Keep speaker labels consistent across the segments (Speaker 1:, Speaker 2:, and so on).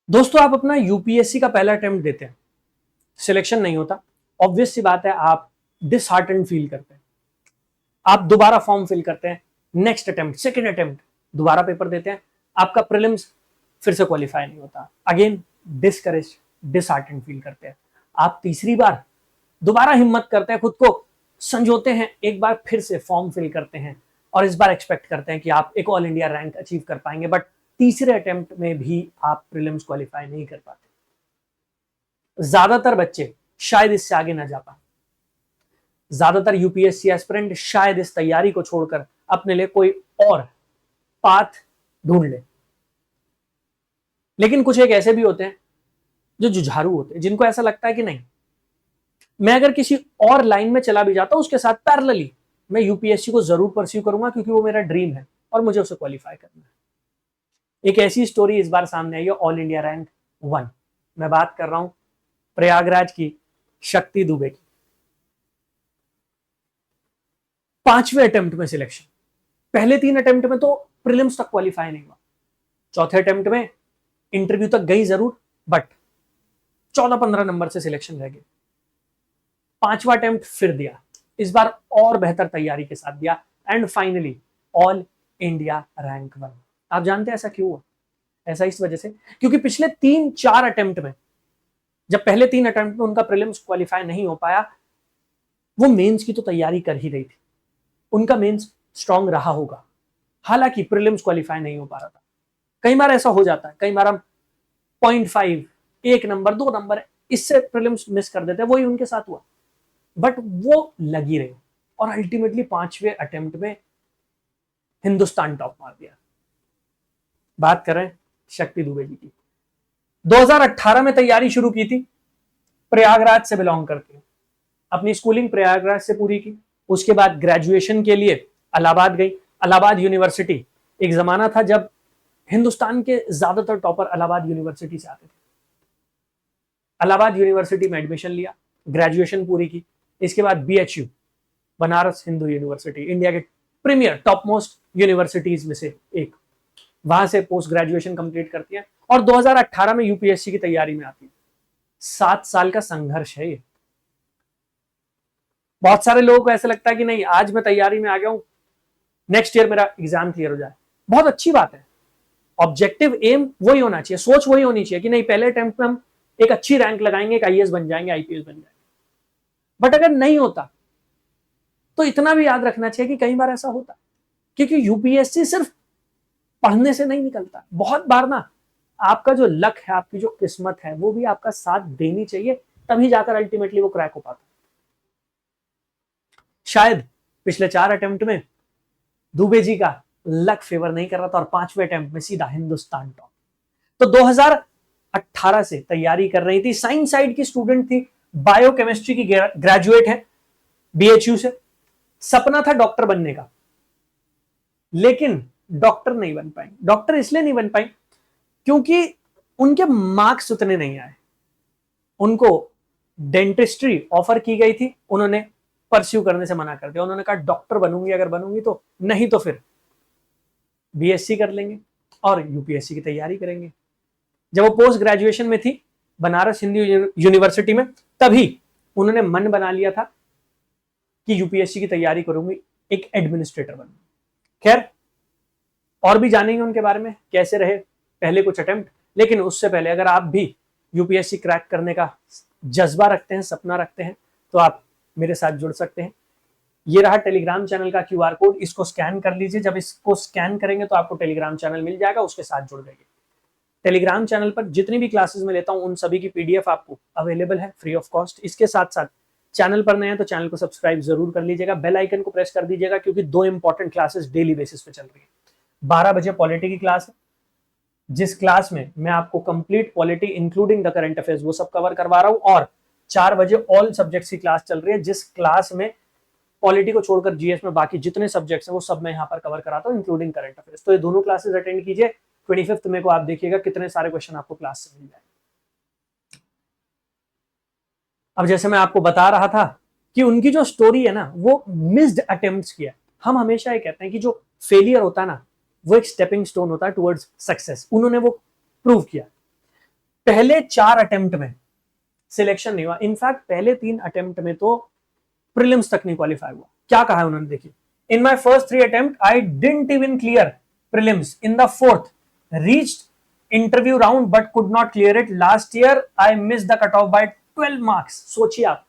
Speaker 1: दोस्तों, आप अपना यूपीएससी का पहला अटेम्प्ट देते हैं, सिलेक्शन नहीं होता। ऑब्वियस सी बात है, आप डिसहार्टेंड फील करते हैं। आप दोबारा फॉर्म फिल करते हैं, नेक्स्ट अटेम्प्ट, सेकंड अटेम्प्ट, दोबारा पेपर देते हैं, आपका प्रीलिम्स फिर से क्वालिफाई नहीं होता। अगेन डिस्करेज, डिसहार्टेंड फील करते हैं। आप तीसरी बार दोबारा हिम्मत करते हैं, खुद को संजोते हैं, एक बार फिर से फॉर्म फिल करते हैं और इस बार एक्सपेक्ट करते हैं कि आप एक ऑल इंडिया रैंक अचीव कर पाएंगे। बट तीसरे अटेम्प्ट में भी आप प्रीलिम्स क्वालिफाई नहीं कर पाते। ज्यादातर बच्चे शायद इससे आगे ना जा पाए। ज्यादातर यूपीएससी एस्पिरेंट शायद इस तैयारी को छोड़कर अपने लिए कोई और पाथ ढूंढ ले। लेकिन कुछ एक ऐसे भी होते हैं जो जुझारू होते हैं, जिनको ऐसा लगता है कि नहीं, मैं अगर किसी और लाइन में चला भी जाता हूं, उसके साथ पैरेलली मैं यूपीएससी को जरूर परस्यू करूंगा, क्योंकि वो मेरा ड्रीम है और मुझे उसे क्वालिफाई करना है। एक ऐसी स्टोरी इस बार सामने आई है, ऑल इंडिया रैंक 1। मैं बात कर रहा हूं प्रयागराज की शक्ति दुबे की। 5वें अटेम्प्ट में सिलेक्शन। पहले 3 अटेम्प्ट में तो प्रीलिम्स तक क्वालिफाई नहीं हुआ। चौथे अटेम्प्ट में इंटरव्यू तक गई जरूर, बट 14-15 नंबर से सिलेक्शन रह गए। 5वां अटेम्प्ट फिर दिया, इस बार और बेहतर तैयारी के साथ दिया and finally all India rank 1। आप जानते हैं ऐसा क्यों हुआ? ऐसा इस वजह से क्योंकि पिछले 3-4 अटेम्प्ट में, जब पहले 3 अटेम्प्ट में उनका प्रीलिम्स क्वालिफाई नहीं हो पाया, वो मेंस की तो तैयारी कर ही रही थी, उनका मेंस स्ट्रांग रहा होगा, हालांकि प्रीलिम्स क्वालिफाई नहीं हो पा रहा था। कई बार ऐसा हो जाता है, कई बार हम 0.5, 1 नंबर, 2 नंबर इससे प्रीलिम्स मिस कर देते हैं, वही उनके साथ हुआ। बट वो लगी रही और अल्टीमेटली 5वें अटेम्प्ट में हिंदुस्तान टॉप मार दिया। बात करें शक्ति दुबे जी की। 2018 में तैयारी शुरू की थी, प्रयागराज से बिलोंग करती है, अपनी स्कूलिंग प्रयागराज से पूरी की। उसके बाद ग्रेजुएशन के लिए इलाहाबाद गई। इलाहाबाद यूनिवर्सिटी, एक जमाना था जब हिंदुस्तान के ज्यादातर टॉपर इलाहाबाद यूनिवर्सिटी से आते थे। इलाहाबाद यूनिवर्सिटी में एडमिशन लिया, ग्रेजुएशन पूरी की। इसके बाद BHU, Banaras Hindu university, India के प्रीमियर टॉप मोस्ट यूनिवर्सिटीज में से एक, वहां से पोस्ट ग्रेजुएशन कंप्लीट करती है और 2018 में यूपीएससी की तैयारी में आती है। 7 साल का संघर्ष है ये। बहुत सारे लोगों को ऐसा लगता है कि नहीं, आज मैं तैयारी में आ गया हूं, नेक्स्ट ईयर मेरा एग्जाम क्लियर हो जाए। बहुत अच्छी बात है, ऑब्जेक्टिव एम वही होना चाहिए, सोच वही होनी चाहिए कि नहीं, पहले अटेम्प्ट में हम एक अच्छी रैंक लगाएंगे, एक आईएएस बन जाएंगे, आईपीएस बन जाएंगे। बट अगर नहीं होता तो इतना भी याद रखना चाहिए कि कई बार ऐसा होता, क्योंकि यूपीएससी सिर्फ पढ़ने से नहीं निकलता। बहुत बार ना, आपका जो लक है, आपकी जो किस्मत है, वो भी आपका साथ देनी चाहिए, तभी जाकर अल्टीमेटली वो क्रैक हो पाता। शायद पिछले 4 अटेम्प्ट में दुबे जी का लक फेवर नहीं कर रहा था और 5वें अटेम्प्ट में सीधा हिंदुस्तान टॉप। तो 2018 से तैयारी कर रही थी, साइंस साइड की स्टूडेंट थी, बायोकेमिस्ट्री की ग्रेजुएट है बीएचयू से। सपना था डॉक्टर बनने का, लेकिन डॉक्टर नहीं बन पाई। डॉक्टर इसलिए नहीं बन पाई क्योंकि उनके मार्क्स उतने नहीं आए। उनको डेंटिस्ट्री ऑफर की गई थी, उन्होंने परस्यू करने से मना कर दिया। उन्होंने कहा डॉक्टर बनूंगी अगर बनूंगी तो, नहीं तो फिर बीएससी कर लेंगे और यूपीएससी की तैयारी करेंगे। जब वो पोस्ट ग्रेजुएशन में थी बनारस हिंदू यूनिवर्सिटी में, तभी उन्होंने मन बना लिया था कि यूपीएससी की तैयारी करूंगी, एक एडमिनिस्ट्रेटर बनूंगी। खैर, और भी जानेंगे उनके बारे में, कैसे रहे पहले कुछ अटेम्प्ट। लेकिन उससे पहले अगर आप भी यूपीएससी क्रैक करने का जज्बा रखते हैं, सपना रखते हैं, तो आप मेरे साथ जुड़ सकते हैं। ये रहा टेलीग्राम चैनल का क्यूआर कोड, इसको स्कैन कर लीजिए। जब इसको स्कैन करेंगे तो आपको टेलीग्राम चैनल मिल जाएगा, उसके साथ जुड़ जाइए। टेलीग्राम चैनल पर जितनी भी क्लासेस में लेता हूं, उन सभी की पीडीएफ आपको अवेलेबल है फ्री ऑफ कॉस्ट। इसके साथ साथ चैनल पर नए हैं तो चैनल को सब्सक्राइब जरूर कर लीजिएगा, बेल आइकन को प्रेस कर दीजिएगा, क्योंकि 2 इंपॉर्टेंट क्लासेस डेली बेसिस पे चल रही है। 12 बजे पॉलिटी की क्लास है, जिस क्लास में मैं आपको complete polity including the current affairs वो सब कवर करवा रहा हूं, और 4 बजे ऑल सब्जेक्ट्स की क्लास चल रही है, जिस क्लास में पॉलिटी को छोड़कर जीएस में बाकी जितने सब्जेक्ट्स हैं वो सब मैं यहाँ पर कवर कराता हूँ, इंक्लूडिंग करंट अफेयर्स। तो ये दोनों क्लासेस अटेंड कीजिए। 25 मई को आप देखिएगा कितने सारे क्वेश्चन आपको क्लास से मिल जाए। अब जैसे मैं आपको बता रहा था कि उनकी जो स्टोरी है ना, वो मिस्ड अटेम्प्ट्स की है। हम हमेशा ये कहते हैं कि जो फेलियर होता है ना, वो एक स्टेपिंग स्टोन होता है टुवर्ड्स सक्सेस। उन्होंने वो प्रूव किया। पहले 4 अटेम्प्ट में सिलेक्शन नहीं हुआ, इनफैक्ट पहले 3 अटेम्प्ट में तो प्रीलिम्स तक नहीं क्वालिफाई हुआ। क्या कहा है उन्होंने, देखिए, in my first 3 attempt I didn't even clear prelims, in the fourth reached interview round but could not clear it, last year I miss the cut off by 12 marks. सोचिए आप,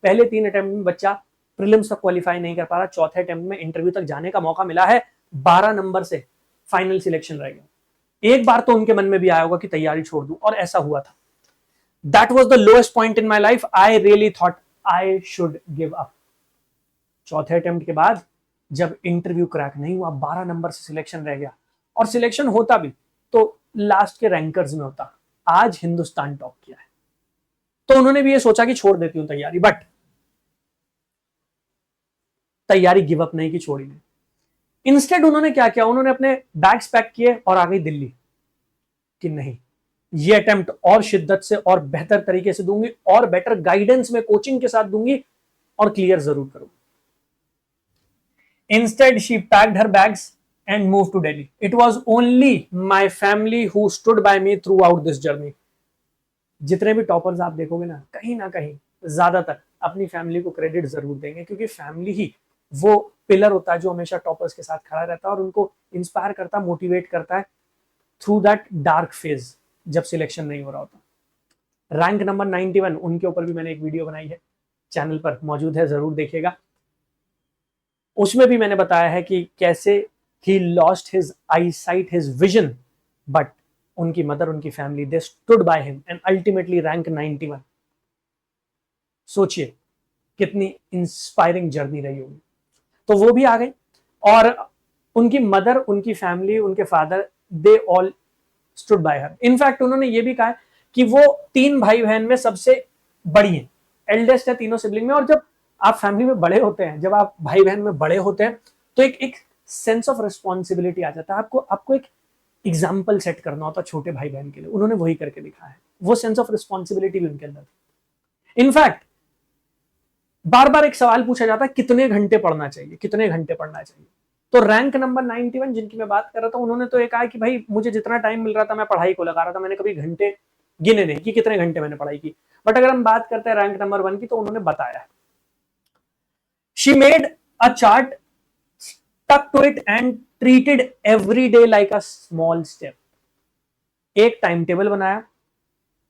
Speaker 1: पहले 3 अटेम्प्ट में बच्चा प्रीलिम्स तक qualify नहीं कर पा रहा, चौथे अटेम्प्ट में इंटरव्यू तक जाने का मौका मिला है, 12 नंबर से फाइनल सिलेक्शन रह गया। एक बार तो उनके मन में भी आया होगा कि तैयारी छोड़ दूं, और ऐसा हुआ था। That was the lowest point in my life, I really thought I should give up. चौथे अटेम्प्ट के बाद जब इंटरव्यू क्रैक नहीं हुआ, 12 नंबर से सिलेक्शन रह गया, और सिलेक्शन होता भी तो लास्ट के रैंकर्स में होता। आज हिंदुस्तान टॉप किया है, तो उन्होंने भी ये सोचा कि छोड़ देती हूं तैयारी, बट तैयारी गिव अप नहीं की, छोड़ी नहीं। इंस्टेड उन्होंने क्या किया, उन्होंने अपने बैग्स पैक किए और आ गई दिल्ली कि नहीं, ये अटेम्प्ट और शिद्दत से और बेहतर तरीके से दूंगी, और बेटर गाइडेंस में कोचिंग के साथ दूंगी, और क्लियर जरूर करूंगी। Instead, she packed her bags and moved to Delhi. It was only my family who stood by me throughout this journey. जितने भी टॉपर्स आप देखोगे ना कहीं ज्यादातर अपनी फैमिली को क्रेडिट जरूर देंगे, क्योंकि फैमिली ही वो पिलर होता है जो हमेशा टॉपर्स के साथ खड़ा रहता है और उनको इंस्पायर करता है, मोटिवेट करता है थ्रू दैट डार्क फेज जब सिलेक्शन नहीं हो रहा होता। रैंक नंबर 91, उनके ऊपर भी मैंने एक वीडियो बनाई है, चैनल पर मौजूद है, जरूर देखिएगा। उसमें भी मैंने बताया है कि कैसे he lost his I site, his vision, but उनकी मदर, उनकी family, they stood by him and ultimately rank 91। सोचिए कितनी इंस्पायरिंग जर्नी रही होगी। तो वो भी आ गई, और उनकी मदर, उनकी फैमिली, उनके father, they all stood by her. In fact उन्होंने ये भी कहा कि वो 3 भाई बहन में सबसे बड़ी है, एल्डेस्ट है तीनों सिबलिंग में। और जब आप फैमिली में बड़े होते हैं, जब आप भाई बहन में बड़े होते हैं, तो एक सेंस ऑफ रिस्पॉन्सिबिलिटी आ जाता है। आपको एक एग्जाम्पल सेट करना होता है छोटे भाई बहन के लिए, उन्होंने वही करके दिखा है। वो सेंस ऑफ रिस्पॉन्सिबिलिटी भी उनके अंदर थी। इनफैक्ट बार बार एक सवाल पूछा जाता है, कितने घंटे पढ़ना चाहिए, कितने घंटे पढ़ना चाहिए। तो रैंक नंबर 91 जिनकी मैं बात कर रहा था, उन्होंने तो ये कहा कि भाई मुझे जितना टाइम मिल रहा था मैं पढ़ाई को लगा रहा था, मैंने कभी घंटे गिने नहीं कि कितने घंटे मैंने पढ़ाई की। बट अगर हम बात करते हैं रैंक नंबर 1 की, तो उन्होंने बताया है, she made a chart, stuck to it and treated every day like a small step. एक टाइम टेबल बनाया,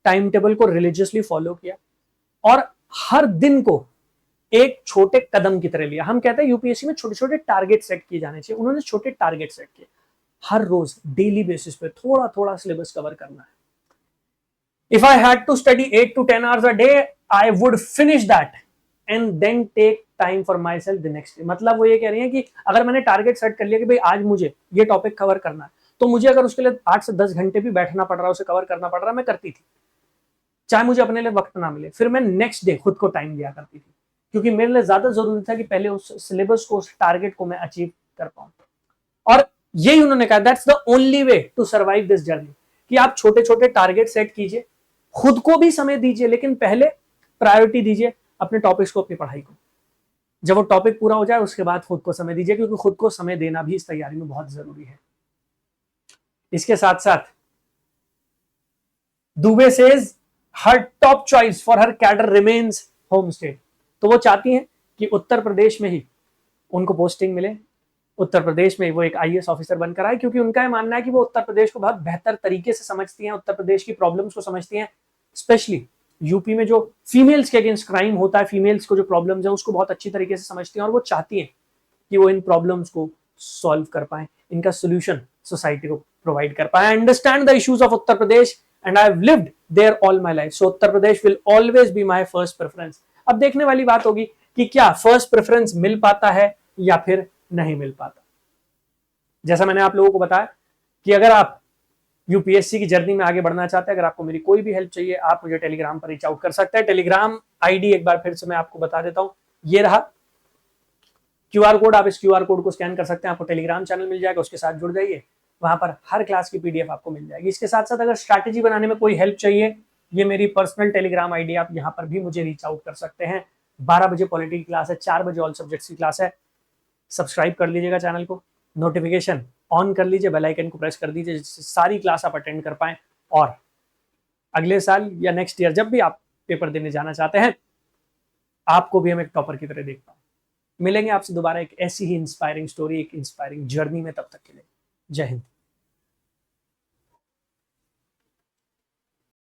Speaker 1: टाइम टेबल को रिलीजियसली फॉलो किया, और हर दिन को एक छोटे कदम की तरह लिया। हम कहते हैं यूपीएससी में छोटे छोटे टारगेट सेट किए जाने चाहिए, उन्होंने छोटे टारगेट सेट किए। हर रोज डेली बेसिस पे थोड़ा थोड़ा सिलेबस कवर करना है। If I had to study 8 to 10 hours a day, I would finish that and then take time for myself the next day। मतलब वो ये कह रही है कि अगर मैंने टारगेट सेट कर लिया कि भाई आज मुझे ये टॉपिक कवर करना है, तो मुझे अगर उसके लिए 8 से 10 घंटे भी बैठना पड़ रहा है, उसे कवर करना पड़ रहा है, मैं करती थी, चाहे मुझे अपने लिए वक्त ना मिले। फिर मैं नेक्स्ट डे खुद को टाइम दिया करती थी, क्योंकि मेरे लिए ज्यादा जरूरी था कि पहले उस सिलेबस को, उस टारगेट को मैं अचीव कर पाऊं। और यही उन्होंने कहा, that's the only way to survive this journey, कि आप छोटे छोटे टारगेट सेट कीजिए, खुद को भी समय दीजिए, लेकिन पहले प्रायोरिटी दीजिए अपने टॉपिक्स को, अपनी पढ़ाई को। जब वो टॉपिक पूरा हो जाए उसके बाद खुद को समय दीजिए, क्योंकि खुद को समय देना भी इस तैयारी में बहुत जरूरी है। इसके साथ साथ Dubey says her top choice for her cadre remains home state. तो वो चाहती हैं कि उत्तर प्रदेश में ही उनको पोस्टिंग मिले, उत्तर प्रदेश में वो एक आईएएस ऑफिसर बनकर आए, क्योंकि उनका मानना है कि वो उत्तर प्रदेश को बहुत बेहतर तरीके से समझती हैं, उत्तर प्रदेश की प्रॉब्लम्स को समझती हैं। स्पेशली यूपी में जो फीमेल्स के अगेंस्ट क्राइम होता है, फीमेल्स को जो प्रॉब्लम्स है उसको बहुत अच्छी तरीके से समझती हैं, और वो चाहती हैं कि वो इन प्रॉब्लम्स को सॉल्व कर पाए, इनका सोल्यूशन सोसाइटी को प्रोवाइड कर पाए। I understand the issues of Uttar Pradesh and I have lived there all my life, so Uttar Pradesh will always be my first preference. अब देखने वाली बात होगी कि क्या फर्स्ट प्रेफरेंस मिल पाता है या फिर नहीं मिल पाता। जैसा मैंने आप लोगों को बताया कि अगर आप यूपीएससी की जर्नी में आगे बढ़ना चाहते हैं, अगर आपको मेरी कोई भी हेल्प चाहिए, आप मुझे टेलीग्राम पर रीच आउट कर सकते हैं। टेलीग्राम आईडी एक बार फिर से मैं आपको बता देता हूं, ये रहा क्यूआर कोड। आप इस क्यूआर कोड को स्कैन कर सकते हैं, आपको टेलीग्राम चैनल मिल जाएगा, उसके साथ जुड़ जाइए, वहां पर हर क्लास की पीडीएफ आपको मिल जाएगी। इसके साथ साथ अगर स्ट्रैटेजी बनाने में कोई हेल्प चाहिए, ये मेरी पर्सनल टेलीग्राम आईडी, आप यहाँ पर भी मुझे रीच आउट कर सकते हैं। 12 बजे पॉलिटी की क्लास है, 4 बजे ऑल सब्जेक्ट्स की क्लास है। सब्सक्राइब कर लीजिएगा चैनल को, नोटिफिकेशन ऑन कर लीजिए, बेल आइकन को प्रेस कर दीजिए, जिससे सारी क्लास आप अटेंड कर पाएं और अगले साल या नेक्स्ट ईयर जब भी आप पेपर देने जाना चाहते हैं, आपको भी हम एक टॉपर की तरह देख पाए। मिलेंगे आपसे दोबारा एक ऐसी ही इंस्पायरिंग स्टोरी, एक इंस्पायरिंग जर्नी में। तब तक के लिए जय हिंद।